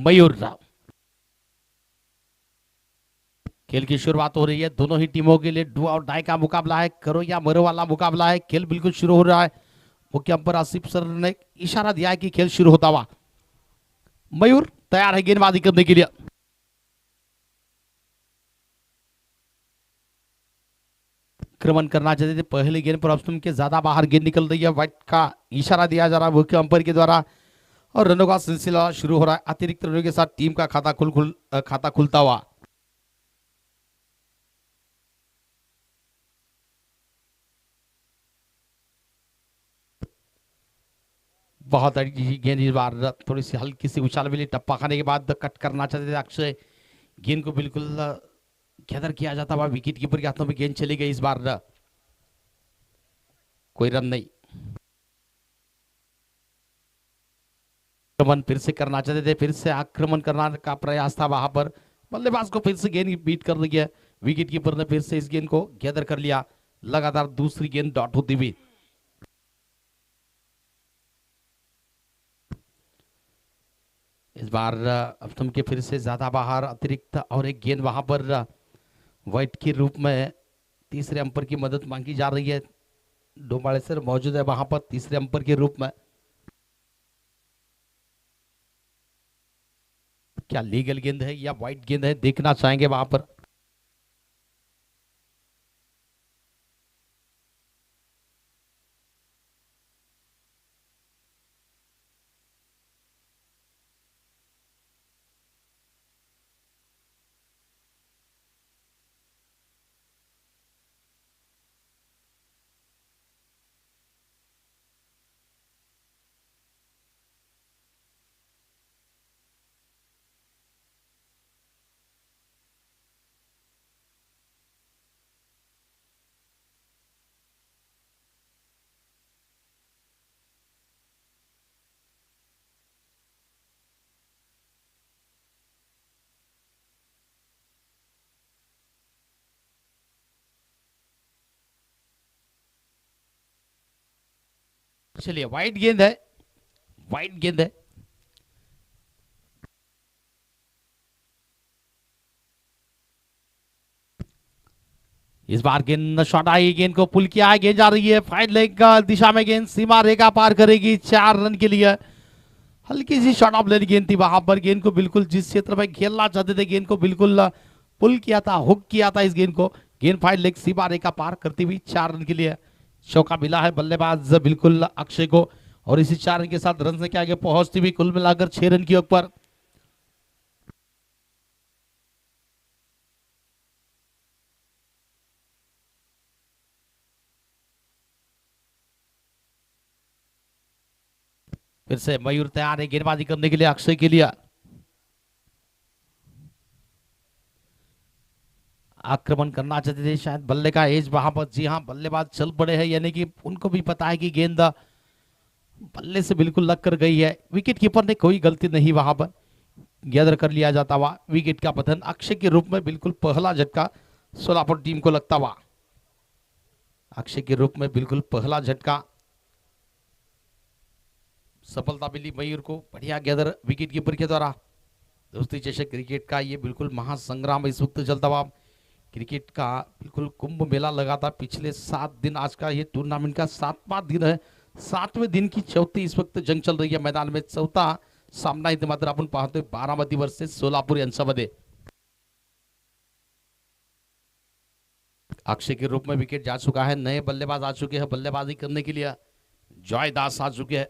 मयूर राव। खेल की शुरुआत हो रही है, दोनों ही टीमों के लिए डू और डाई का मुकाबला है, करो या मरो वाला मुकाबला है। खेल बिल्कुल शुरू हो रहा है। मुख्य अंपायर आसिफ सर ने इशारा दिया है कि खेल शुरू होता हुआ। मयूर तैयार है गेंदबाजी करने के लिए। आक्रमण करना चाहते थे, पहले गेंद पर ऑप्शन के ज्यादा बाहर गेंद निकल रही है, व्हाइट का इशारा दिया जा रहा है मुख्य अंपायर के द्वारा और रनों का सिलसिला शुरू हो रहा है। अतिरिक्त रनों के साथ टीम का खाता खुलता हुआ। बहुत अच्छी गेंद इस बार, थोड़ी सी हल्की सी उछाल मिली, टप्पा खाने के बाद कट करना चाहते थे अक्षय। गेंद को बिल्कुल गैदर किया जाता हुआ, विकेट कीपर के हाथों में गेंद चली गई। इस बार कोई रन नहीं। आक्रमण फिर से करना चाहते थे, फिर से आक्रमण करना का प्रयास था वहां पर। बल्लेबाज को फिर से गेंद बीट कर रही है, विकेट कीपर ने फिर से इस गेंद को गैदर कर लिया। लगातार दूसरी गेंद डॉट होती हुई। इस बार अफ्तम के फिर से ज्यादा बाहर, अतिरिक्त और एक गेंद वहां पर व्हाइट के रूप में तीसरे अंपायर की मदद मांगी जा रही है। डोमाड़े सर मौजूद है वहां पर तीसरे अंपायर के रूप में। क्या लीगल गेंद है या व्हाइट गेंद है, देखना चाहेंगे वहां पर। चलिए व्हाइट गेंद है, व्हाइट गेंद है। इस बार गेंद शॉट आई, गेंद को पुल किया है, गेंद जा रही है फाइड लेग दिशा में, गेंद सीमा रेखा पार करेगी 4 रन के लिए। हल्की सी शॉट ऑफ लेनी गेंद थी वहां पर, गेंद को बिल्कुल जिस क्षेत्र में खेलना चाहते थे गेंद को बिल्कुल पुल किया था, हुक किया था इस गेंद को। गेंद फाइड लेग सीमा रेखा पार करती हुई 4 रन के लिए। चौका मिला है बल्लेबाज बिल्कुल अक्षय को और इसी 4 रन के साथ रन से आगे पहुंचती हुई कुल मिलाकर 6 रन के ऊपर। फिर से मयूर तैयार है गेंदबाजी करने के लिए अक्षय के लिए। आक्रमण करना चाहते थे शायद बल्ले का एज वहां पर, जी हाँ बल्लेबाज चल पड़े हैं, यानी कि उनको भी पता है कि गेंद बल्ले से बिल्कुल लग कर गई है। विकेट कीपर ने कोई गलती नहीं वहां पर, गैदर कर लिया जाता हुआ विकेट का पतन अक्षय के रूप में बिल्कुल पहला झटका सोलापुर टीम को लगता हुआ। अक्षय के रूप में बिल्कुल पहला झटका, सफलता मिली मयूर को, बढ़िया गैदर विकेट कीपर के द्वारा। दोस्ती चषक क्रिकेट का ये बिल्कुल महासंग्राम इस वक्त चलता हुआ, क्रिकेट का बिल्कुल कुंभ मेला लगा था पिछले 7 दिन। आज का ये टूर्नामेंट का 7वां दिन है, 7वें दिन की चौथी इस वक्त जंग चल रही है मैदान में। चौथा सामना इथे मात्र आपण पाहतोय बारामती वर्सेस सोलापूर यांच्यामध्ये। अक्षय के रूप में विकेट जा चुका है, नए बल्लेबाज आ चुके हैं बल्लेबाजी करने के लिए। जॉय दास आ चुके हैं।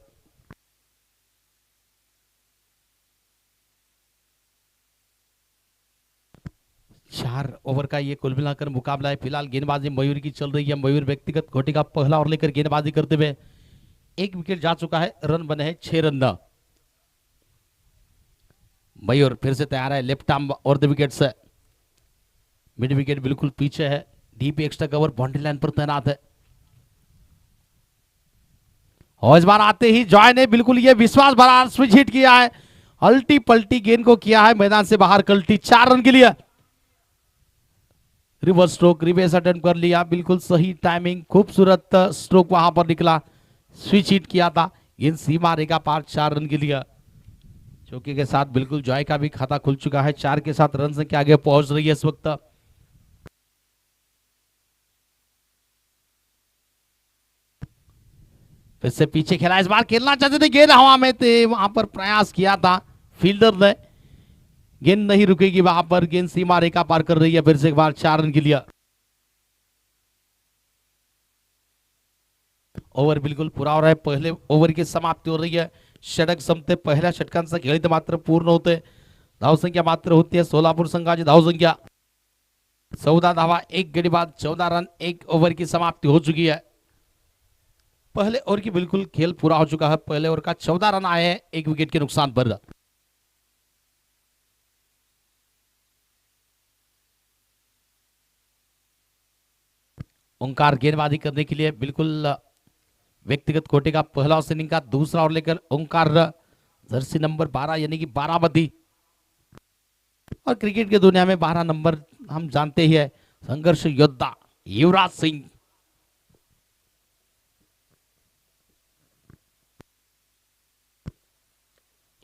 चार ओवर का ये कुल मिलाकर मुकाबला है। फिलहाल गेंदबाजी मयूर की चल रही है। मयूर व्यक्तिगत घोटी का पहला ओवर लेकर गेंदबाजी करते हुए, एक विकेट जा चुका है, रन बने हैं 6 रन। मयूर फिर से तैयार है, लेफ्ट आर्म और द विकेट से। मिड विकेट बिल्कुल पीछे है, deep extra cover boundary line पर तैनात है। और इस बार आते ही जॉय ने बिल्कुल ये विश्वास भरा स्विच हिट किया है, अल्टी पल्टी गेंद को किया है मैदान से बाहर कल्टी, 4 रन के लिए। रिवर्स स्ट्रोक, रिवर्स अटेम्प्ट कर लिया, बिल्कुल सही टाइमिंग, खूबसूरत स्ट्रोक वहां पर निकला, स्विच हिट किया था, गेंद सीमा रेखा पार, 4 रन के लिए। चौके के साथ बिल्कुल जॉय का भी खाता खुल चुका है। 4 के साथ रन के आगे पहुंच रही है इस वक्त। फिर से पीछे खेला, इस बार खेलना चाहते थे, गेंद हवा में थे, वहां पर प्रयास किया था फील्डर ने, गेंद नहीं रुकेगी वहां पर, गेंद सीमा रेखा पार कर रही है फिर से एक बार 4 रन के लिए। ओव्हर बिलकुल पुरा हो रहा है, पहले ओव्हर की समाप्ती हो रही है। षटक संपते, पहिल्या षटकांचं खेळीत मात्र पूर्ण होते। धावसंख्या मात्र होती है सोलापूर संघाची धावसंख्या 14 धावा, 1 गडी बाद, 14 रन, 1 ओव्हर की समाप्ति हो चुकी है। पहले ओवर की बिल्कुल खेल पूरा हो चुका है। पहले ओवर का 14 रन आए हैं 1 विकेट के नुकसान पर। ओंकार गेंदबाजी करने के लिए बिल्कुल व्यक्तिगत कोटे का पहला ओपनिंग का दूसरा ओवर लेकर ओंकार, जर्सी नंबर 12 यानी कि बारामती। और क्रिकेट की दुनिया में 12 नंबर हम जानते ही है, संघर्ष योद्धा युवराज सिंह।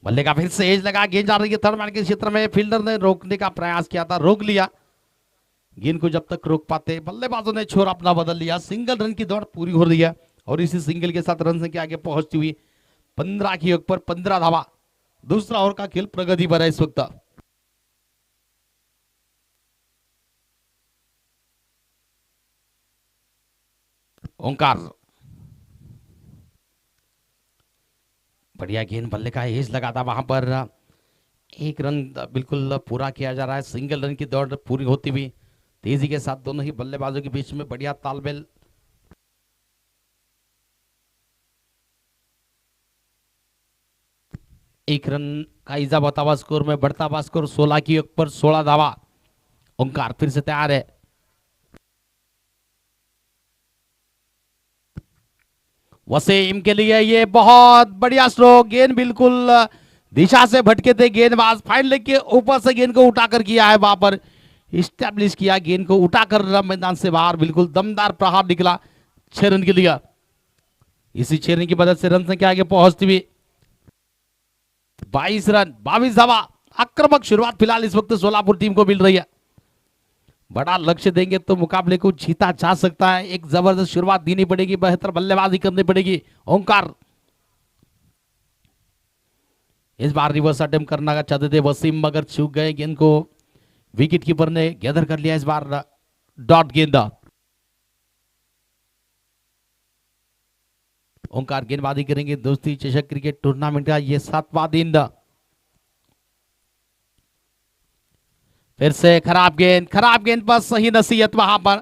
बल्ले का फिर से एज लगा, गेंद जा रही है थर्ड मैन के क्षेत्र में, फील्डर ने रोकने का प्रयास किया था, रोक लिया। गेंद को जब तक रोक पाते, बल्लेबाजों ने छोर अपना बदल लिया। सिंगल रन की दौड़ पूरी हो रही है और इसी सिंगल के साथ रन संख्या आगे पहुंचती हुई 15 की योग पर 15 धावा। दूसरा ओवर का खेल प्रगति पर है इस वक्त। ओंकार, बढ़िया गेंद, बल्ले का एज लगा था वहां पर, 1 रन बिल्कुल पूरा किया जा रहा है। सिंगल रन की दौड़ पूरी होती हुई तेजी के साथ दोनों ही बल्लेबाजों के बीच में बढ़िया तालमेल। एक रन का इजाफा हुआ स्कोर में, बढ़ता हुआ स्कोर 16 की योग पर 16 धावा। ओंकार फिर से तैयार है, वसीम के लिए ये बहुत बढ़िया स्ट्रोक, गेंद बिल्कुल दिशा से भटके थे गेंदबाज, फाइन लेग के ऊपर से गेंद को उठाकर किया है, वहां पर इस्टेब्लिश किया, गेंद को उठाकर मैदान से बाहर, बिल्कुल दमदार प्रहार निकला 6 रन के लिए। इसी 6 रन की मदद से रन संख्या आगे पहुंचती हुई 22 रन 22 धावा। आक्रामक शुरुआत फिलहाल इस वक्त सोलापुर टीम को मिल रही है। बड़ा लक्ष्य देंगे तो मुकाबले को जीता जा सकता है। एक जबरदस्त शुरुआत देनी पड़ेगी, बेहतर बल्लेबाजी करनी पड़ेगी। ओंकार इस बार रिवर्स अटेम्प्ट करना चाहते थे वसीम, मगर चूक गए, गेंद को विकेट कीपर ने गैदर कर लिया। इस बार डॉट गेंद। ओंकार गेंदबाजी करेंगे दोस्ती चषक क्रिकेट टूर्नामेंट का ये 7वां दिन। फिर से खराब गेंद पर सही नसीहत वहां पर।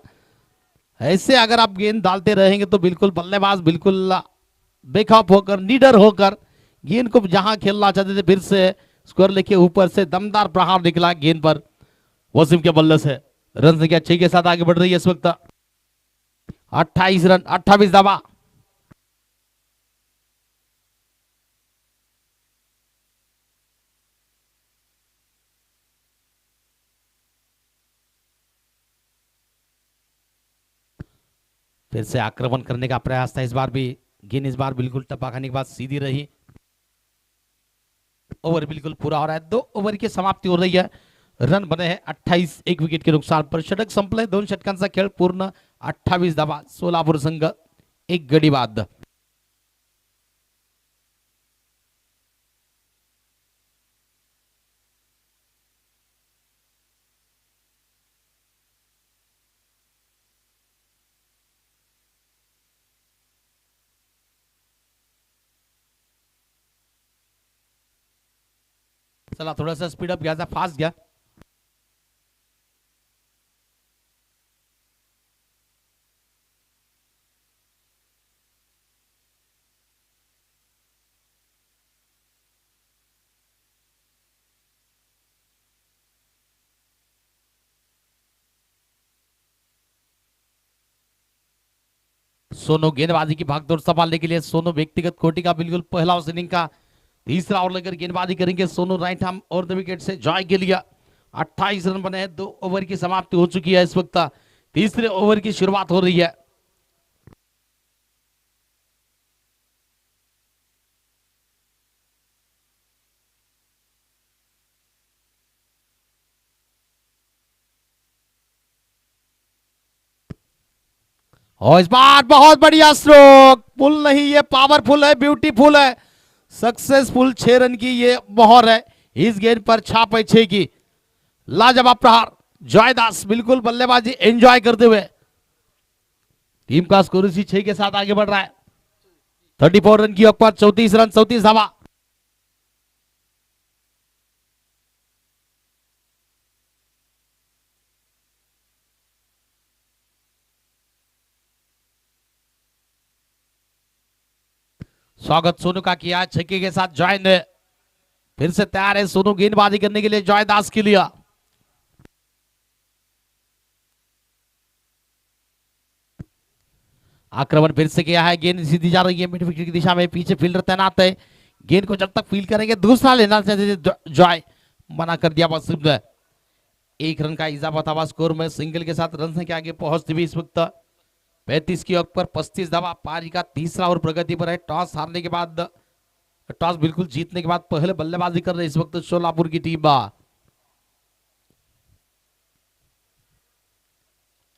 ऐसे अगर आप गेंद डालते रहेंगे तो बिल्कुल बल्लेबाज बिल्कुल बेखौफ होकर, निडर होकर गेंद को जहां खेलना चाहते थे, फिर से स्कोर लेके ऊपर से दमदार प्रहार निकला गेंद पर वसीम के बल्ले से। रन संख्या 6 के साथ आगे बढ़ रही है इस वक्त। 28 रन 28 दावा। फिर से आक्रमण करने का प्रयास था इस बार भी, गेंद इस बार बिल्कुल टप्पा खाने के बाद सीधी रही। ओवर बिल्कुल पूरा हो रहा है, 2 ओवर की समाप्ति हो रही है। रन बने हैं 28, 1 विकेट के नुकसान पर। षटक संपले, 2 षटकांचा खेळ पूर्ण, 28 धावा, सोलापूर संघ 1 गडी बाद। चला थोडासा स्पीड अप घ्यायचा, फास्ट घ्या। सोनू गेंदबाजी की भागदौड़ संभालने के लिए, सोनू व्यक्तिगत कोटि का बिल्कुल पहला ओपनिंग का तीसरा ओवर लेकर गेंदबाजी करेंगे सोनू, राइट आर्म और द विकेट से जॉय के लिए। 28 रन बने हैं, 2 ओवर की समाप्ति हो चुकी है इस वक्त। तीसरे ओवर की शुरुआत हो रही है। और इस बार बहुत बढ़िया स्ट्रोक, पुल नहीं ये पावरफुल है, ब्यूटीफुल है, सक्सेसफुल 6 रन की ये मोहर है इस गेंद पर छाप है 6 की। लाजवाब प्रहार, जॉयदास बिल्कुल बल्लेबाजी एंजॉय करते हुए टीम का स्कोर इसी 6 के साथ आगे बढ़ रहा है। 34 रन की पर 34 रन 34 धावा। स्वागत सोनू का किया छक्के के साथ जॉय ने फिर से तैयार है सोनू गेंदबाजी करने के लिए जॉयदास के लिए। आक्रमण फिर से किया है, गेंद सीधी जा रही है मिड विकेट की दिशा में, पीछे फील्डर तैनात है, गेंद को जब तक फील करेंगे दूसरा लेना चाहते थे जॉय, मना कर दिया बस। 1 रन का इजाफा था स्कोर में, सिंगल के साथ रन संख्या आगे पहुंचती हुई इस वक्त 35 की ओवर पर 35 धावा। पारी का तीसरा ओवर प्रगति पर है। टॉस हारने के बाद, टॉस बिल्कुल जीतने के बाद पहले बल्लेबाजी कर रहे इस वक्त शोलापुर की टीम।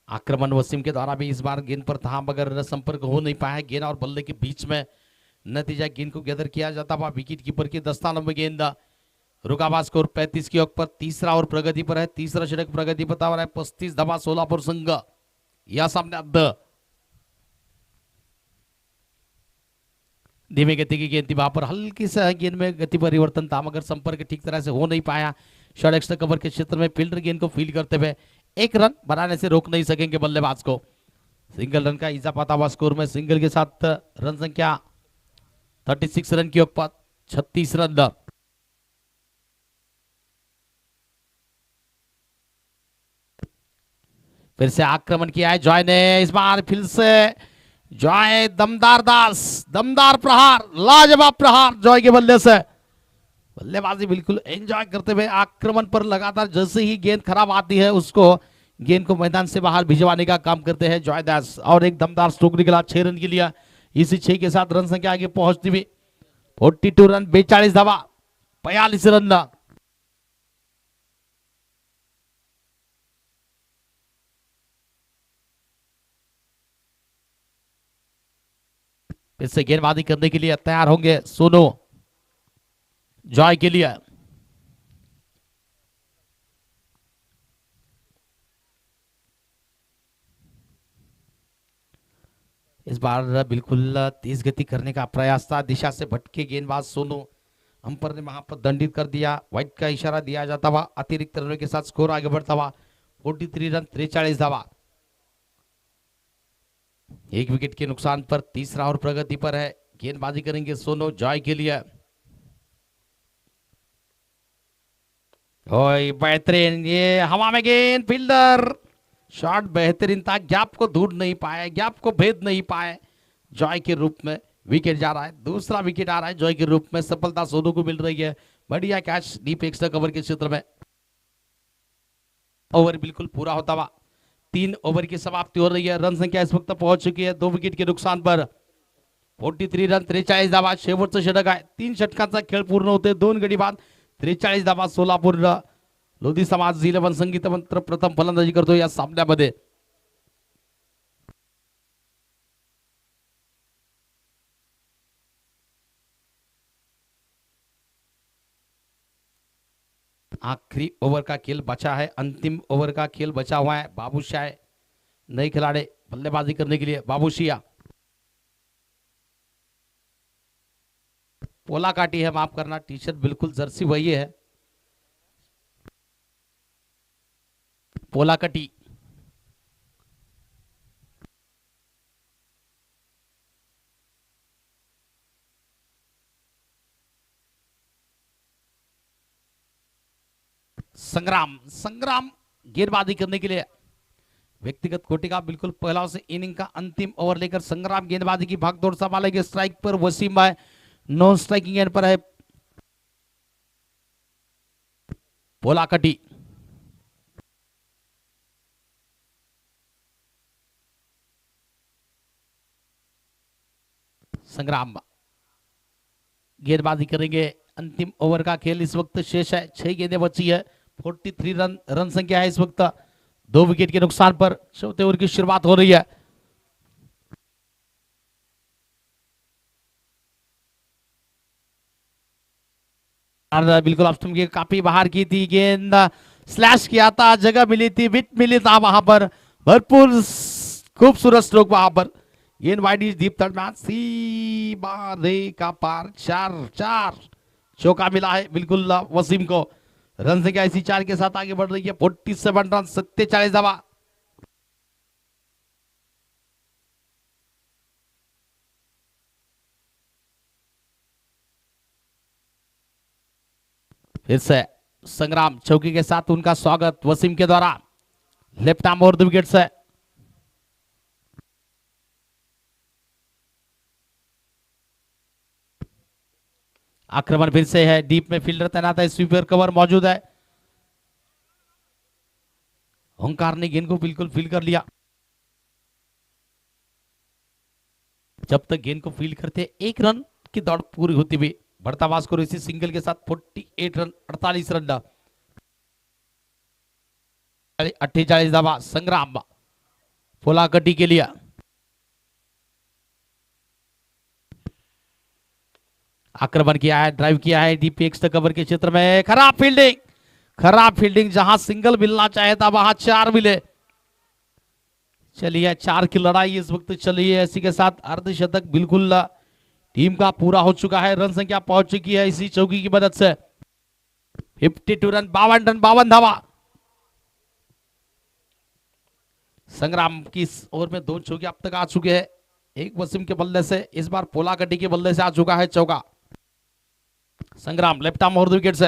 आक्रमण वसीम के द्वारा भी इस बार गेंद पर था मगर संपर्क हो नहीं पाया, गेंद और बल्ले के बीच में नतीजा गेंद को गैदर किया जाता हुआ विकेट कीपर की दस्तानों में गेंद रुकावा। स्कोर 35 की ओवर पर तीसरा ओवर प्रगति पर है, तीसरा षटक प्रगति बता रहा है। 35 धावा सोलापुर संघ या सामने धीमे गति की गेंद थी, वहां पर हल्की से गेंद में गति परिवर्तन था मगर संपर्क ठीक तरह से हो नहीं पाया। शॉर्ट एक्स्ट्रा कवर के क्षेत्र में फील्डर गेंद को फील करते हुए 1 रन बनाने से रोक नहीं सकेंगे बल्लेबाज को। सिंगल रन का इजाफा था स्कोर में, सिंगल के साथ रन संख्या 36 रन की ओर 36 रन। फिर से आक्रमण किया है जॉय ने, इस बार फिर से जॉय दमदार दास, दमदार प्रहार, लाजवाब प्रहार जॉय के बल्ले से। बल्लेबाजी बिल्कुल एंजॉय करते हुए आक्रमण पर लगातार जैसे ही गेंद खराब आती है उसको गेंद को मैदान से बाहर भिजवाने का काम करते हैं जॉय दास। और एक दमदार स्ट्रोक निकला 6 रन के लिए, इसी 6 के साथ रन संख्या आगे पहुंचती हुई 42 रन 42 धावा 42 रन। इससे गेंदबाजी करने के लिए तैयार होंगे सोनू जॉय के लिए। इस बार बिल्कुल तेज गति करने का प्रयास था, दिशा से भटके गेंदबाज सोनू अंपायर ने वहां पर दंडित कर दिया, व्हाइट का इशारा दिया जाता हुआ अतिरिक्त रनों के साथ स्कोर आगे बढ़ता हुआ 43 रन 43 धावा। 1 विकेट के नुकसान पर तीसरा और प्रगति पर है, गेंदबाजी करेंगे सोनू जॉय के लिए। ओए बेहतरीन, ये हवा में गेंद, फील्डर शॉट बेहतरीन था, गैप को ढूंढ नहीं पाए, गैप को भेद नहीं पाए जॉय के रूप में। विकेट जा रहा है, दूसरा विकेट आ रहा है जॉय के रूप में, सफलता सोनू को मिल रही है। बढ़िया कैच डीप एक्स्ट्रा कवर के क्षेत्र में। ओवर बिल्कुल पूरा होता हुआ 3 ओवर की समाप्ति हो रही है, रन संख्या इस वक्त पहुंच चुकी है 2 विकेट के नुकसान पर 43 रन 43 धावा। शेवटचं षटक आहे, 3 षटकांचा खेळ पूर्ण होते, 2 गडी बाद 43 धावा। सोलापूर लोधी समाज 11 संगीत मंत्र प्रथम फलंदाजी करतो या सामन्यामध्ये। आखिरी ओवर का खेल बचा है, अंतिम ओवर का खेल बचा हुआ है। बाबूशाह नए खिलाड़ी बल्लेबाजी करने के लिए, बाबूशिया पोला काटी है, माफ करना, टी शर्ट बिल्कुल जर्सी वही है, पोला कटी। संग्राम, संग्राम गेंदबाजी करने के लिए व्यक्तिगत कोटि का बिल्कुल पहला से इनिंग का अंतिम ओवर लेकर संग्राम गेंदबाजी की भागदौड़ संभालेंगे। स्ट्राइक पर वसीम भाई, नॉन स्ट्राइकिंग एंड पर है पोला कटी। संग्राम गेंदबाजी करेंगे, अंतिम ओवर का खेल इस वक्त शेष है, 6 गेंदें बची है, 43 रन संख्या है इस वक्त, 2 विकेट के नुकसान पर चौथे ओवर की शुरुआत हो रही है। और बिल्कुल ऑफ स्टंप के काफी बाहर की थी गेंद, स्लैश किया था, जगह मिली थी, विट मिली था वहां पर, भरपूर खूबसूरत स्ट्रोक वहां पर। गेंद wide is deep third match, सीमा रेखा पार, 4-4 चौका मिला है बिल्कुल वसीम को। रन संख्या इसी 4 के साथ आगे बढ़ रही है, 47 रन, 47 दवा। फिर से संग्राम चौकी के साथ उनका स्वागत वसीम के द्वारा, लेफ्ट आर्म और विकेट से। आक्रमण फिर से है, डीप में फील्डर तैनात है, स्वीपर कवर मौजूद है। ओंकार ने गेंद को बिल्कुल फील कर लिया। जब तक गेंद को फील करते 1 रन की दौड़ पूरी होती हुई, बढ़ता हुआ स्कोर इसी सिंगल के साथ 48 रन, 48 रन, 48 दवा। संग्राम पोलाकटी के लिए आक्रमण किया है, ड्राइव किया है डीप एक्स्ट्रा कवर के क्षेत्र में, खराब फील्डिंग, खराब फील्डिंग, जहां सिंगल मिलना चाहे था वहां 4 मिले। चलिए 4 की लड़ाई इस वक्त चली है, इसी के साथ अर्धशतक बिल्कुल टीम का पूरा हो चुका है, रन संख्या पहुंच चुकी है इसी चौकी की मदद से। 52 रन, 52 रन, 52 धावा। संग्राम की इस ओवर में 2 चौके अब तक आ चुके हैं, एक वसीम के बल्ले से, इस बार पोलाकटी के बल्ले से आ चुका है चौका। संग्राम लेफ्ट आर्म और विकेट से।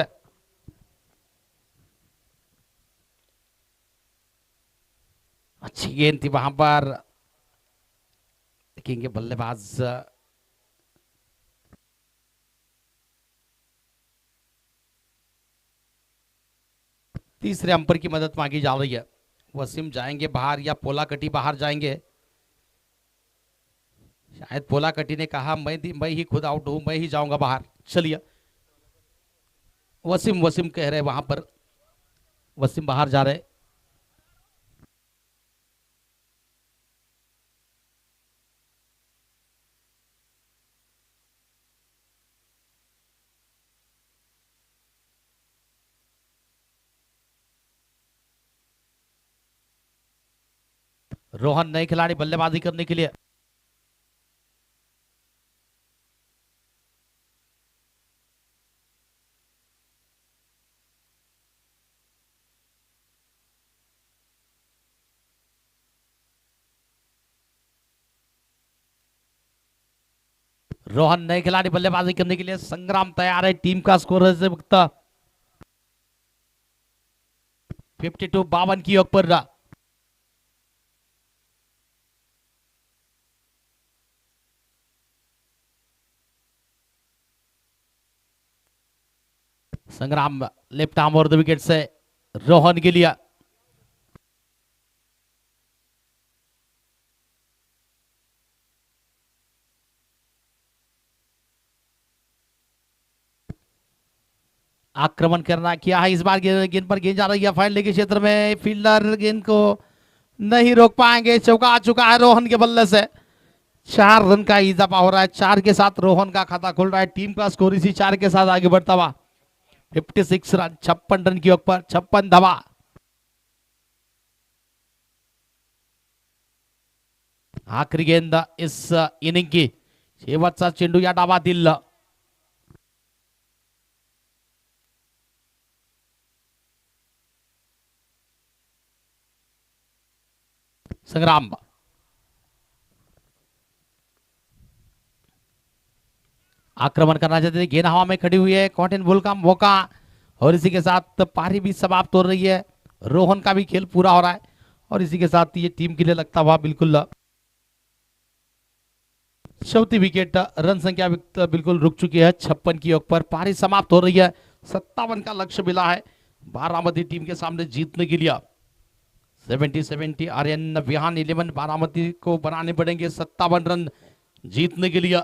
अच्छी गेंद थी वहां पर, देखेंगे बल्लेबाज तीसरे अंपर की मदद मांगी जा रही है। वसीम जाएंगे बाहर या पोलाकटी बाहर जाएंगे? शायद पोलाकटी ने कहा मैं ही खुद आउट हूं, मैं ही जाऊंगा बाहर। चलिए वसीम वसीम कह रहे वहां पर, वसीम बाहर जा रहे। रोहन नए खिलाड़ी बल्लेबाजी करने के लिए। रोहन नए खिलाड़ी बल्लेबाजी करने के लिए, संग्राम तैयार है, टीम का स्कोर है वक्त 52, 52 की योग पर। संग्राम लेफ्ट आर्म और विकेट से रोहन के लिए। आक्रमण करना किया है इस बार, गेंद पर गेंद जा रही है फाइनल के क्षेत्र में, फील्डर गेंद को नहीं रोक पाएंगे, चौका आ चुका है रोहन के बल्ले से। 4 रन का इजाफा हो रहा है, 4 के साथ रोहन का खाता खुल रहा है, टीम का स्कोर इसी 4 के साथ आगे बढ़ता हुआ। 56 रन, 56 रन की ओर पर, 56 धावा। आखरी गेंद इस इनिंग की, शेवटचा चेंडू या डावातील। संग्राम आक्रमण करना चाहते थे, गेंद हवा में खड़ी हुई है, कॉटन बॉल का मौका, और इसी के साथ पारी भी समाप्त हो रही है, रोहन का भी खेल पूरा हो रहा है, और इसी के साथ ये टीम के लिए लगता हुआ बिल्कुल चौथी विकेट, रन संख्या बिल्कुल रुक चुकी है 56 की ओर पर, पारी समाप्त हो रही है। 57 का लक्ष्य मिला है बारामती टीम के सामने जीतने के लिए। 70-70 आर्यन विहान 11 बारामती को बनाने पड़ेंगे 57 रन जीतने के लिए।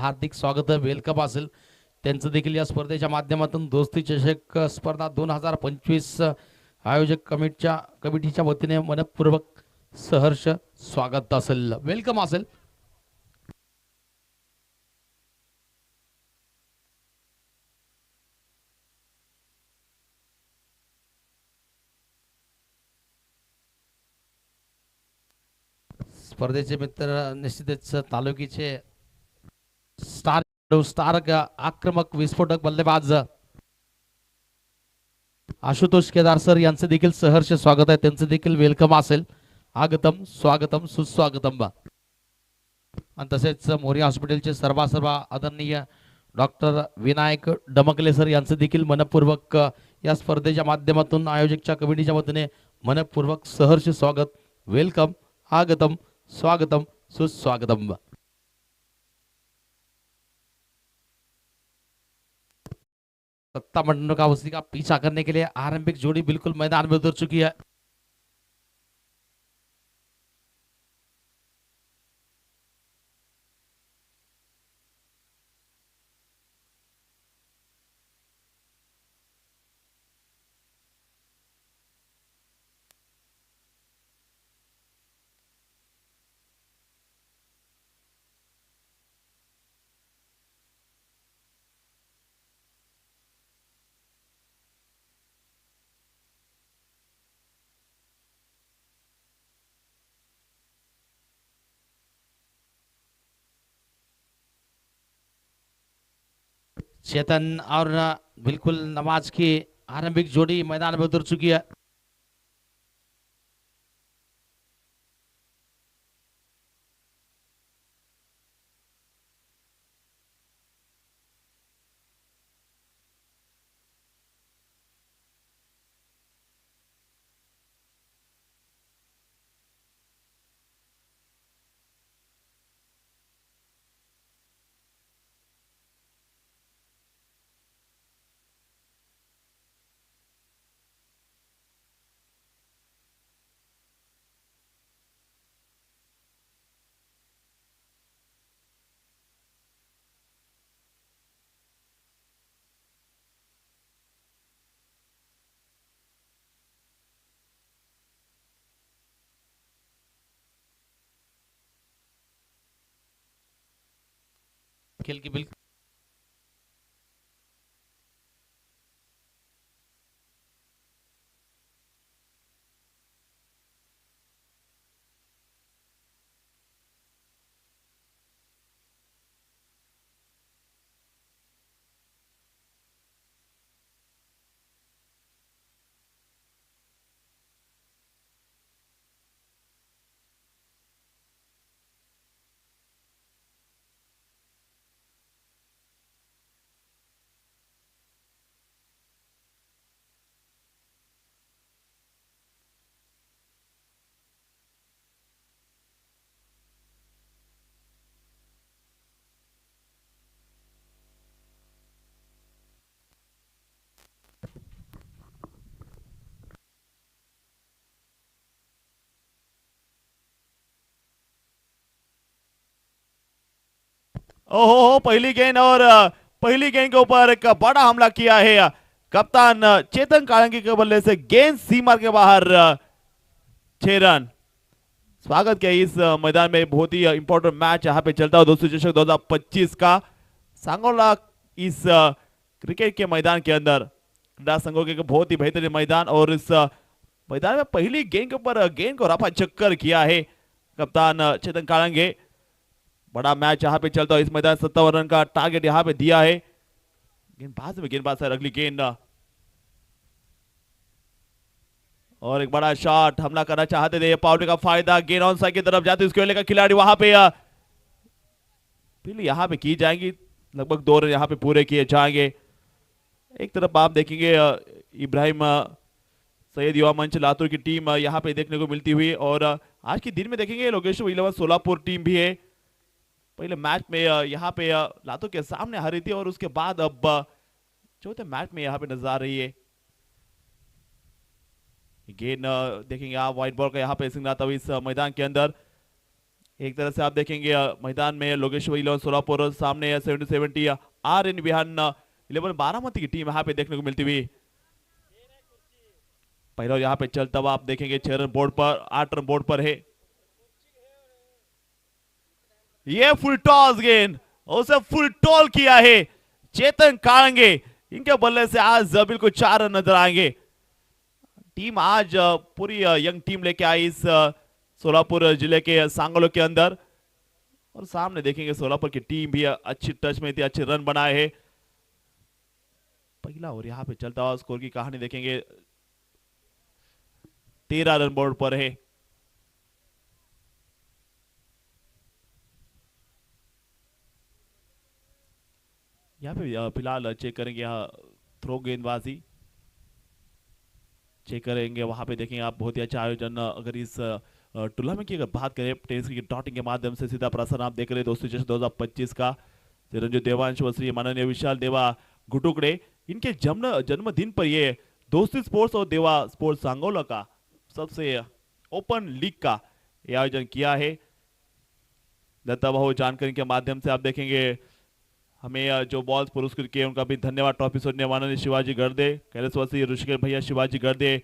हार्दिक स्वागत आहे, वेलकम असेल त्यांचं देखील या स्पर्धेच्या माध्यमातून दोस्ती चषक स्पर्धा 2025 आयोजक कमिटीच्या वतीने मनपूर्वक सहर्ष स्वागत असेल, वेलकम असेल। स्पर्धेचे मित्र निश्चितच तालुक्याचे स्टार आक्रमक विस्फोटक बल्लेबाज आशुतोष केदार सर यांचे देखील सहर्ष स्वागत आहे, त्यांचे देखील वेलकम असेल, आगतम स्वागतम सुस्वागतम। आणि तसेच मोरिया हॉस्पिटलचे सर्व आदरणीय डॉक्टर विनायक डमकले सर यांचे देखील मनपूर्वक या स्पर्धेच्या माध्यमातून आयोजकच्या कमिटीच्या वतीने मनपूर्वक सहर्ष स्वागत, वेलकम, आगतम स्वागतम सुस्वागतम। सत्ता मंडल का वसी का पीछा करने के लिए आरंभिक जोड़ी बिल्कुल मैदान में उतर चुकी है। चेतन और बिल्कुल नमाज की आरंभिक जोड़ी मैदान में उतर चुकी है। खेल की बिल्कुल ओहो पहली गेंद और पहली गेंद के ऊपर एक बड़ा हमला किया है कप्तान चेतन कालंगी के बल्ले से, गेंद सीमा के बाहर 6 रन। स्वागत किया इस मैदान में, बहुत ही इंपॉर्टेंट मैच यहाँ पे चलता है दोस्तों चषक 2025 का सांगोला इस क्रिकेट के मैदान के अंदर क्रीडा संघों के बहुत ही बेहतरीन मैदान, और इस मैदान में पहली गेंद के ऊपर गेंद को रफा चक्कर किया है कप्तान चेतन कालंगे। बड़ा मैच यहाँ पे चलता है इस मैदान, 57 रन का टारगेट यहाँ पे दिया है। गेंदबाज सर अगली गेंद और एक बड़ा शॉट हमला करना चाहते थे, पाउडर का फायदा, गेंद ऑन साइड की तरफ जाते उसके का खिलाड़ी वहां पे पीली यहाँ पे की जाएंगी, लगभग 2 रन यहाँ पे पूरे किए जाएंगे। एक तरफ आप देखेंगे इब्राहिम सैयद युवा मंच लातूर की टीम यहाँ पे देखने को मिलती हुई, और आज के दिन में देखेंगे लोकेश्वर 11 सोलापुर टीम भी है। पहले मैच में यहाँ पे लातूर के सामने हारी थी और उसके बाद अब चौथे मैच में यहाँ पे नजर आ रही है। गेंद देखेंगे आप, व्हाइट बॉल का यहाँ पे सिंह आता हुआ इस मैदान के अंदर। एक तरह से आप देखेंगे मैदान में लोकेश्वर 11 सोलापुर और सामने 70 आर एन विहान 11 बारामती की टीम यहाँ पे देखने को मिलती हुई। पहला यहाँ पे चलता हुआ आप देखेंगे 6 रन बोर्ड पर, 8 रन बोर्ड पर है। ये फुल टॉस गेंद, उसे फुल टॉल किया है चेतन काळंगे। इनके बल्ले से आज बिल्कुल 4 रन नजर आएंगे। टीम आज पूरी यंग टीम लेके आई इस सोलापुर जिले के सांगलो के अंदर, और सामने देखेंगे सोलापुर की टीम भी अच्छी टच में थी, अच्छे रन बनाए हैं। पहला और यहाँ पे चलता हुआ स्कोर की कहानी देखेंगे, 13 रन बोर्ड पर है। यहाँ पे फिलहाल चेक करेंगे, यहाँ थ्रो गेंदबाजी चेक करेंगे। वहां पे देखेंगे आप बहुत ही अच्छा आयोजन। अगर इस टूर्नामेंट की अगर बात करें टेनिस क्रिकेट डॉटिंग के माध्यम से सीधा प्रसारण आप देख रहे हैं दोस्तों जैसे 2025 का। चिरंजीव देवांश वस्त्री, माननीय विशाल देवा घुटुकड़े, इनके जन्मदिन पर ये दोस्ती स्पोर्ट्स और देवा स्पोर्ट्स सांगोला का सबसे ओपन लीग का ये आयोजन किया है। दत्ता बाहु जानकारी के माध्यम से आप देखेंगे हमें जो बॉल्स पुरस्कृत किए उनका भी धन्यवाद। ट्रॉफी सोडणे माननीय शिवाजी गर्दे, कैलासवासी ऋषिकेश भैया शिवाजी गर्दे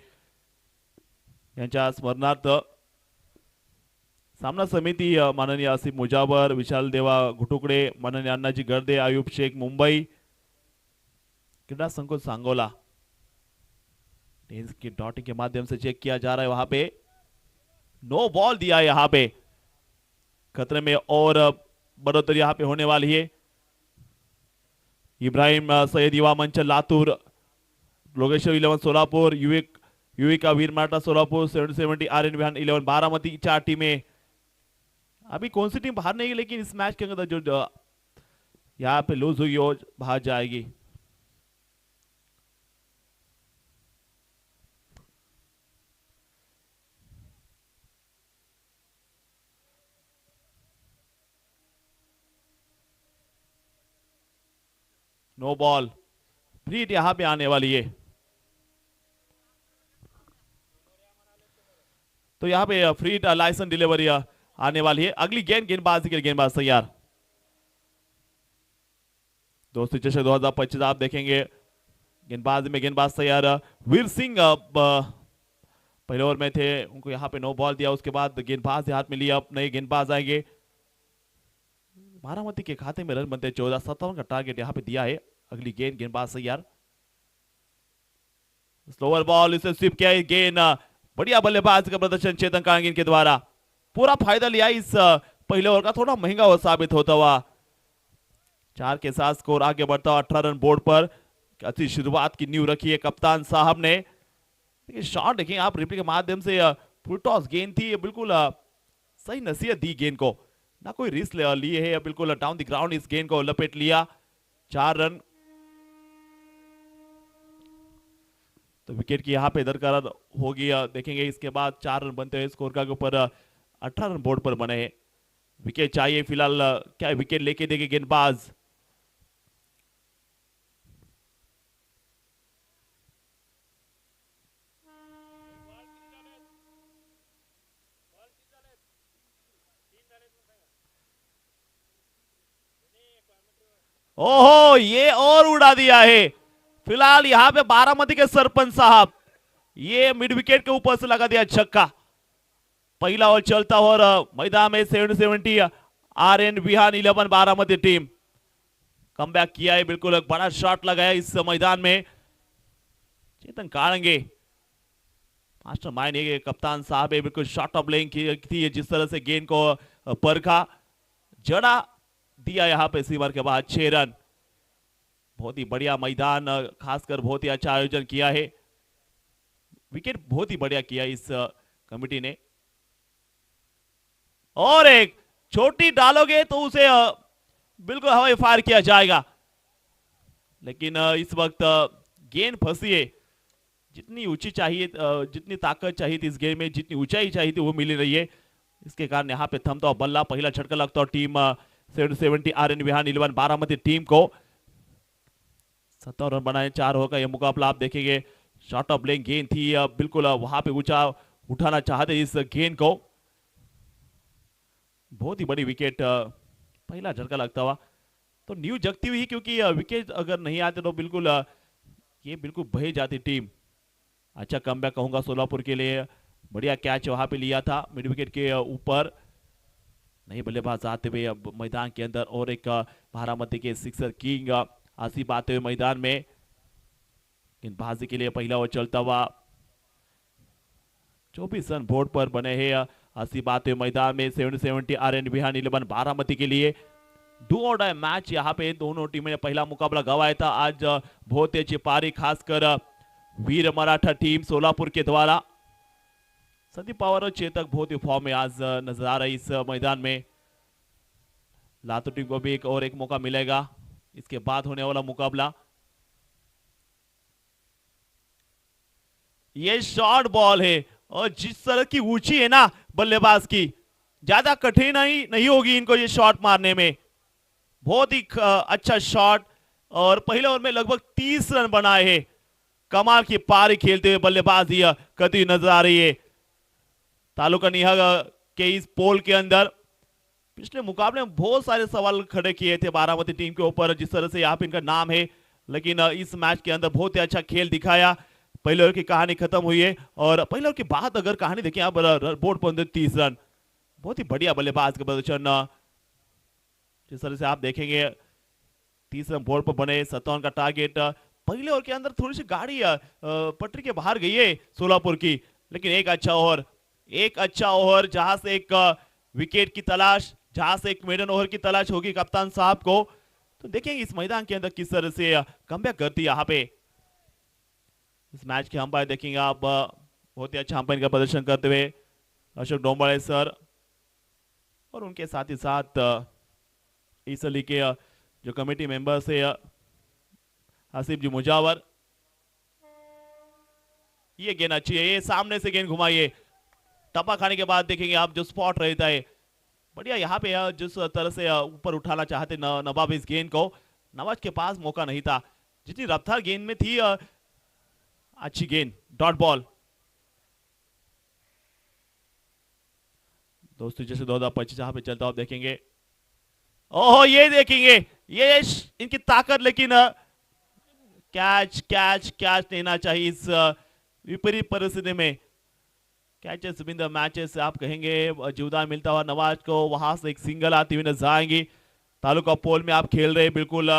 यांच्या स्मरणार्थ सामना समिती माननीय आसिफ मुजावर, विशाल देवा घुटुकड़े, माननीय अन्नाजी गर्दे, आयुब शेख मुंबई, क्रीडा संकुल सांगोला टेनिस की डॉटिंग के माध्यम से चेक किया जा रहा है। वहां पे नो बॉल दिया है, यहाँ पे खतरे में और बढ़ोतरी यहाँ पे होने वाली है। इब्राहिम सैयद युवा मंच लातूर, लोकेश्वर 11 सोलापुर, युविका वीर मराठा सोलापुर, 70 आर एन विहान 11 बारामती, 4 टीमें। अभी कौन सी टीम बाहर नहीं है, लेकिन इस मैच के अंदर जो यहाँ पे लूज हुई हो बाहर जाएगी। नो बॉल, फ्री हिट यहां पे आने वाली है। तो यहां पे फ्री हिट लाइसेंस डिलीवरी आने वाली है। अगली गेंदबाजी के लिए गेंदबाज तैयार। दोस्तों जैसे 2025 आप देखेंगे गेंदबाज तैयार। वीर सिंह पहले ओवर में थे, उनको यहां पे नो बॉल दिया, उसके बाद गेंदबाज हाथ में लिया। अब नए गेंदबाज आएंगे। बारामती के खाते में रन बनते 14-57 का टारगेट यहां पे दिया है। अगली गेंदबाज तैयार। स्लोअर बॉल, इसे स्विप किया है गेंद। बढ़िया बल्लेबाज का प्रदर्शन चेतन काळंगे के द्वारा, पूरा फायदा लिया इस पहले ओवर का। थोड़ा महंगा हो साबित होता हुआ 4 के साथ स्कोर आगे बढ़ता हुआ 18 रन बोर्ड पर। अच्छी शुरुआत की नींव रखी है कप्तान साहब ने। शॉट देखें आप रिप्ले के माध्यम से, फुल टॉस गेंद थी, बिल्कुल सही नसीहत दी गेंद को, ना कोई रिस्क लिए है, बिल्कुल डाउन द ग्राउंड इस गेंद को लपेट लिया। 4 रन। तो विकेट की यहां पे दरकार होगी। देखेंगे इसके बाद 4 रन बनते हुए स्कोर के ऊपर 18 रन बोर्ड पर बने हैं। विकेट चाहिए फिलहाल, क्या विकेट लेके देंगे गेंदबाज। ओहो, ये और उड़ा दिया है। फिलहाल यहां पे बारामती के सरपंच साहब, ये मिड विकेट के ऊपर से लगा दिया छक्का। पहला ओवर चलता और मैदान में 70 R N Vihaan 11 Baramati team comeback किया है। बिल्कुल एक बड़ा शॉट लगाया इस मैदान में चेतन काळंगे, मास्टरमाइंड ये कप्तान साहब है। बिल्कुल शॉट ऑफ प्लेइंग की थी, जिस तरह से गेंद को परखा, जड़ा दिया यहां पे सीवर के बाद 6 रन। बहुत ही बढ़िया मैदान, खासकर बहुत ही अच्छा आयोजन किया है। विकेट बहुत ही बढ़िया किया इस कमेटी ने। और एक छोटी डालोगे तो उसे बिल्कुल हवाई फायर किया जाएगा, लेकिन इस वक्त गेंद फंसी है। जितनी ऊंची चाहिए, जितनी ताकत चाहिए थी इस गेंद में, जितनी ऊंचाई चाहिए थी वो मिल रही है। इसके कारण यहाँ पे थमता बल्ला, पहला झटका लगता और team 70 R N Vihaan 11 Baramati team को 17 रन बनाए। 4 होगा यह मुकाबला। आप देखेंगे शॉर्ट ऑफ प्लेइंग गेंद थी, बिल्कुल वहां पे ऊंचा उठाना चाहते इस गेंद को। बहुत ही बड़ी विकेट पहला झटका लगता हुआ तो न्यूज जगती हुई क्योंकि विकेट अगर नहीं आते तो बिल्कुल ये बिल्कुल बह जाती टीम। अच्छा कमबैक कहूंगा सोलापुर के लिए, बढ़िया कैच वहां पे लिया था मिड विकेट के ऊपर। नहीं बल्लेबाज आते हुए अब मैदान के अंदर और एक बारामती के सिक्सर किंग आसिफ आते हुए मैदान में गेंदबाजी के लिए पहला ओवर चलता हुआ। 24 रन बोर्ड पर बने हैं आसिफ आते हुए मैदान में। 70 RN बिहान 11 बारामती के लिए डू और डाई मैच यहाँ पे दोनों टीमें ने पहला मुकाबला गंवाया था। आज बहुत ही अच्छी पारी खासकर वीर मराठा टीम सोलापुर के द्वारा। संदीप पवार और चेतक बहुत ही फॉर्म में आज नजर आ रही इस मैदान में। लातूर टीम को भी एक मौका मिलेगा इसके बाद होने वाला मुकाबला। ये शॉर्ट बॉल है और जिस तरह की ऊंची है ना बल्लेबाज की, ज्यादा कठिनाई नहीं होगी इनको ये शॉट मारने में। बहुत ही अच्छा शॉट और पहले ओवर में लगभग 30 रन बनाए हैं। कमाल की पारी खेलते हुए बल्लेबाज यह करती हुई नजर आ रही है। तालुका निहा के इस पोल के अंदर पिछले मुकाबले में बहुत सारे सवाल खड़े किए थे बारामती टीम के ऊपर, जिस तरह से यहाँ पे इनका नाम है, लेकिन इस मैच के अंदर बहुत ही अच्छा खेल दिखाया। पहले ओवर की कहानी खत्म हुई है और पहले ओवर के बाद अगर कहानी देखें यहाँ पर बोर्ड पर 30 रन, बहुत ही बढ़िया बल्लेबाज का प्रदर्शन। जिस तरह से आप देखेंगे 30 रन बोर्ड पर बने, 57 का टारगेट। पहले ओवर के अंदर थोड़ी सी गाड़ी पटरी के बाहर गई है सोलापुर की, लेकिन एक अच्छा ओवर जहां से एक विकेट की तलाश, जहां से एक मेडन ओवर की तलाश होगी कप्तान साहब को। तो देखेंगे इस मैदान के अंदर किस तरह से कमबैक करती है यहाँ पे। इस मैच के अंपायर देखेंगे आप, बहुत ही अच्छा अंपायर का प्रदर्शन करते हुए अशोक डोंबड़े सर और उनके साथ ही साथ इस अली के जो कमेटी मेंबर्स है आसिफ जी मुजावर। ये गेंद अच्छी है, ये सामने से गेंद घुमाइए, टपा खाने के बाद देखेंगे आप जो स्पॉट रहता है बढ़िया यहाँ पे। जिस तरह से ऊपर उठाना चाहते नवाब इस गेंद को, नवाज के पास मौका नहीं था, जितनी रफ्तार गेंद में थी अच्छी गेंद, डॉट बॉल। दोस्तों जैसे 2025 यहाँ पे चलता आप देखेंगे, ओहो ये देखेंगे ये इनकी ताकत, लेकिन कैच कैच कैच लेना चाहिए इस विपरीत परिस्थिति में। कैचेस विन द मैचेस आप कहेंगे, जीवदान मिलता हुआ नवाज को, वहां से एक सिंगल आती हुई नजर आएंगी। तालुका पोल में आप खेल रहे बिल्कुल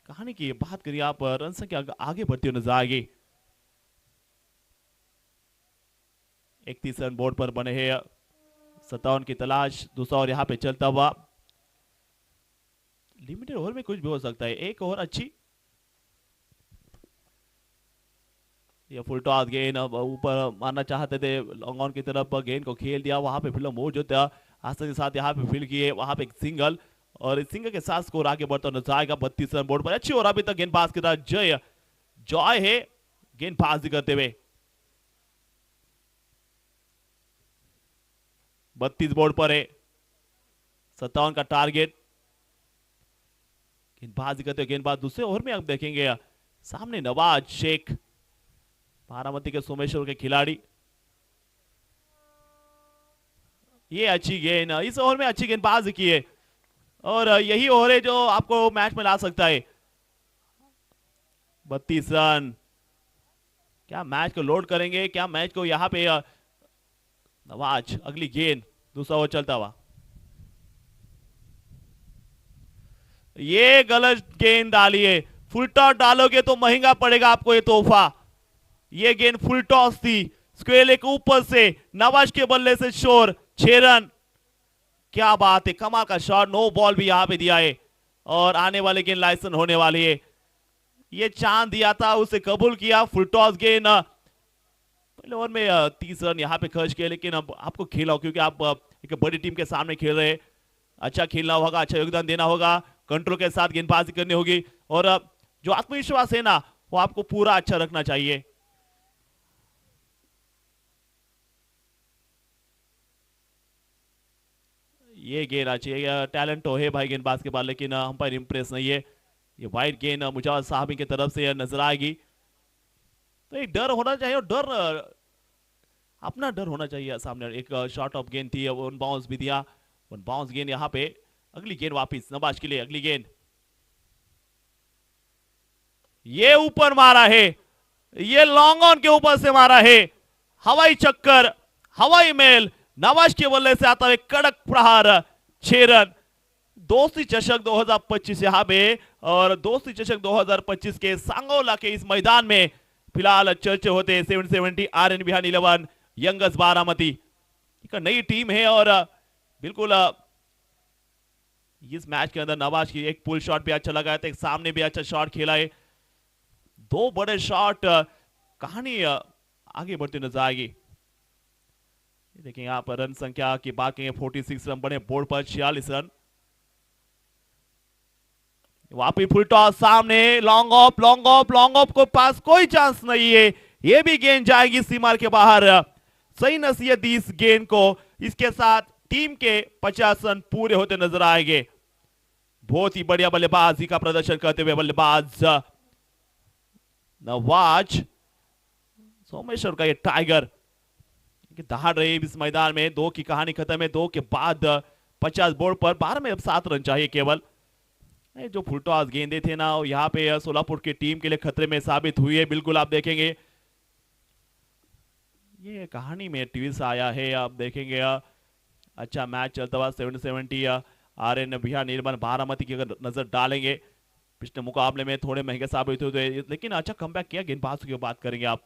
कहानी की बात करिए आप, रन संख्या आगे बढ़ती हुई नजर आएगी। 31 रन बोर्ड पर बने हैं, 57 की तलाश। दूसरा ओवर यहाँ पे चलता हुआ, लिमिटेड ओवर में कुछ भी हो सकता है। एक ओवर अच्छी, ये फुल टॉस गेंद ऊपर मारना चाहते थे, लॉन्ग ऑन की तरफ गेंद को खेल दिया, वहां पे फिल्म मौजूद था आसानी के साथ यहाँ पे फील किए, वहां पे एक सिंगल और इस सिंगल के साथ स्कोर आगे बढ़ता नजर आएगा। 32 रन बोर्ड पर अच्छी और अभी तक गेंदबाज के साथ जॉय है गेंदबाजी करते हुए। 32 बोर्ड पर है, 57 का टारगेट, गेंदबाजी करते हुए गेंदबाज दूसरे ओवर में आप देखेंगे सामने नवाज शेख, बारामती के सोमेश्वर के खिलाड़ी। ये अच्छी गेंद, इस ओवर में अच्छी गेंदबाजी की है और यही ओवर है जो आपको मैच में ला सकता है। 32 रन, क्या मैच को लोड करेंगे, क्या मैच को यहां पे नवाज। अगली गेंद, दूसरा ओवर चलता हुआ, ये गलत गेंद डाली है, फुल टॉस डालोगे तो महंगा पड़ेगा आपको ये तोहफा। ये गेंद फुल टॉस थी, स्क्वेयर लेग ऊपर से नवाज के बल्ले से शोर, 6 रन। क्या बात है, कमाल का शॉट, नो बॉल भी यहां पे दिया है और आने वाले गेंद लाइसेंस होने वाली है। ये चांद दिया था उसे कबूल किया, फुल टॉस गेंद। पहले ओवर में 30 रन यहां पे खर्च किया, लेकिन अब आपको खेला क्योंकि आप एक बड़ी टीम के सामने खेल रहे हैं, अच्छा खेलना होगा, अच्छा योगदान देना होगा, कंट्रोल के साथ गेंदबाजी करनी होगी और जो आत्मविश्वास है ना वो आपको पूरा अच्छा रखना चाहिए। ये गेंद अच्छी है, टैलेंट तो है भाई गेंदबाज के बाद, लेकिन अंपायर इंप्रेस नहीं है। ये वाइड गेंद मुजावर साहब की तरफ से नजर आएगी, तो एक डर होना चाहिए और डर अपना डर होना चाहिए सामने। एक शॉट ऑफ गेंद थी, वन बाउंस भी दिया, वन बाउंस गेंद यहाँ पे। अगली गेंद वापिस नवाज के लिए, अगली गेंद ये ऊपर मारा है, ये लॉन्ग ऑन के ऊपर से मारा है, हवाई चक्कर, हवाई मेल, नवाज के बल्ले से आता है कड़क प्रहार, 6 रन। दोस्ती चषक 2025 यहां पे, और दोस्ती चषक 2025 के सांगोला के इस मैदान में फिलहाल चर्चे होते हैं 770 RN बिहान 11 यंगस बारामती। एक नई टीम है और बिल्कुल इस मैच के अंदर नवाज की एक पुल शॉट भी अच्छा लगा था, एक सामने भी अच्छा शॉट खेला है, 2 बड़े शॉट, कहानी आगे बढ़ती नजर आएगी। देखिए यहां पर रन संख्या की बात करेंगे, 46 रन बने बोर्ड पर, 46 रन। वापिस फुल टॉस, सामने long off, long off, long off को पास, कोई चांस नहीं है, ये भी गेंद जाएगी सीमा के बाहर। सही नसीहत दी इस गेंद को, इसके साथ टीम के 50 रन पूरे होते नजर आएंगे। बहुत ही बढ़िया बल्लेबाजी का प्रदर्शन करते हुए बल्लेबाज नवाज, सोमेश्वर का ये टाइगर दहाड़ रही इस मैदान में। 2 की कहानी खत्म है, 2 के बाद 50 बोर्ड पर, 12 में अब 7 रन चाहिए केवल। जो फुल टॉस गेंदे थे ना, यहाँ पे सोलापुर की टीम के लिए खतरे में साबित हुई है। बिल्कुल आप देखेंगे ये कहानी में ट्विस्ट आया है, आप देखेंगे अच्छा मैच चलता हुआ 770 RN बिहार निर्मल बारामती की अगर नजर डालेंगे, पिछले मुकाबले में थोड़े महंगे साबित हुए, लेकिन अच्छा कमबैक किया। गेंदबाज की बात करेंगे आप,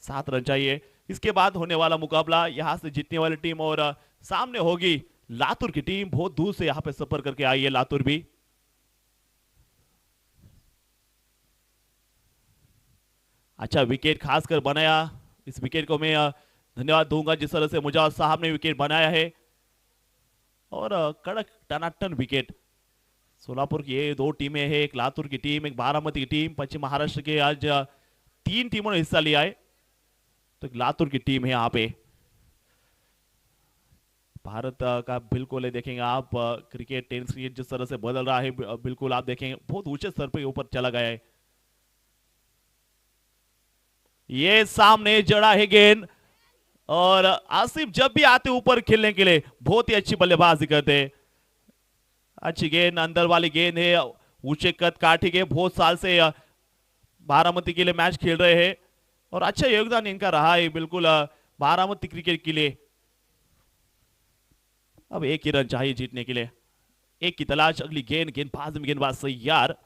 7 रन चाहिए। इसके बाद होने वाला मुकाबला यहां से जीतने वाली टीम और सामने होगी लातूर की टीम। बहुत दूर से यहां पे सफर करके आई है लातूर भी। अच्छा विकेट खासकर बनाया, इस विकेट को मैं धन्यवाद दूंगा जिस तरह से मुजावर साहब ने विकेट बनाया है, और कड़क टनाटन विकेट। सोलापुर की ये 2 टीमें हैं, एक लातूर की टीम, एक बारामती की टीम। पश्चिम महाराष्ट्र के आज 3 टीमों ने हिस्सा लिया है, तो लातूर की टीम है यहाँ पे। भारत का बिल्कुल देखेंगे आप, क्रिकेट टेनिस क्रिकेट जिस तरह से बदल रहा है, बिल्कुल आप देखेंगे बहुत ऊंचे स्तर पे ऊपर चला गया है। ये सामने जड़ा है गेंद, और आसिफ जब भी आते ऊपर खेलने के लिए बहुत ही अच्छी बल्लेबाजी करते हैं। अच्छी गेंद, अंदर वाली गेंद है, ऊंचे कद काटी गए। बहुत साल से बारामती के लिए मैच खेल रहे हैं और अच्छा योगदान इनका रहा है बिल्कुल बारामती क्रिकेट के लिए। अब 1 ही रन चाहिए जीतने के लिए, 1 की तलाश। अगली गेंद, गेंदबाज सही यार,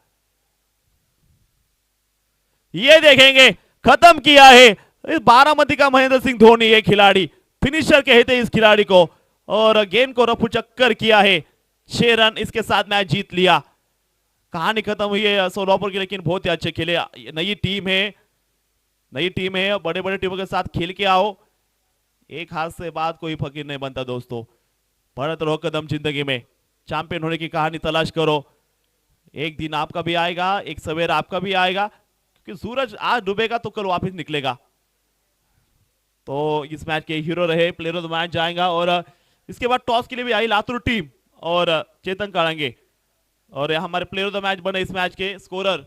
ये देखेंगे खत्म किया है इस बारामती का महेंद्र सिंह धोनी। ये खिलाड़ी फिनिशर कहते हैं इस खिलाड़ी को, और गेंद को रफू चक्कर किया है। 6 रन, इसके साथ मैच जीत लिया। कहानी खत्म हुई है सोलापुर की, लेकिन बहुत ही अच्छे खेले। नई टीम है, नई टीम है, बड़े बड़े टीमों के साथ खेल के आओ। एक हाथ से बात कोई फकीर नहीं बनता दोस्तों। बढ़त रहो कदम जिंदगी में, चैंपियन होने की कहानी तलाश करो। एक दिन आपका भी आएगा, एक सवेरा आपका भी आएगा, क्योंकि सूरज आज डूबेगा तो कल वापस निकलेगा। तो इस मैच के हीरो रहे, प्लेयर ऑफ द मैच जाएगा। और इसके बाद टॉस के लिए भी आई लातूर टीम और चेतन काड़ंगे, और हमारे प्लेयर ऑफ द मैच बने इस मैच के scorer.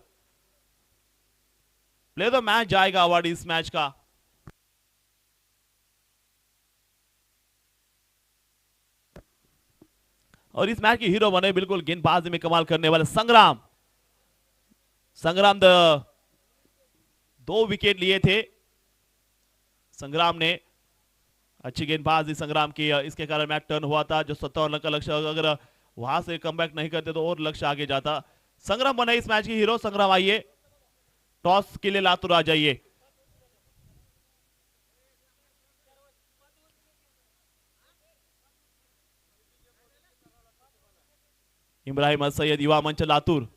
Player of the match जाएगा अवार्ड इस मैच का। और इस मैच के हीरो बने बिल्कुल गेंदबाजी में कमाल करने वाले संग्राम। संग्राम 2 विकेट लिए थे संग्राम ने, अच्छी गेंदबाजी संग्राम की, इसके कारण मैच टर्न हुआ था। जो 57 रन का लक्ष्य, अगर वहां से कमबैक नहीं करते तो और लक्ष्य आगे जाता। संग्राम बने इस मैच के हीरो। संग्राम आइए, टॉस के लिए लातूर आ जाइए। इब्राहिम सैयद युवा मंच लातूर।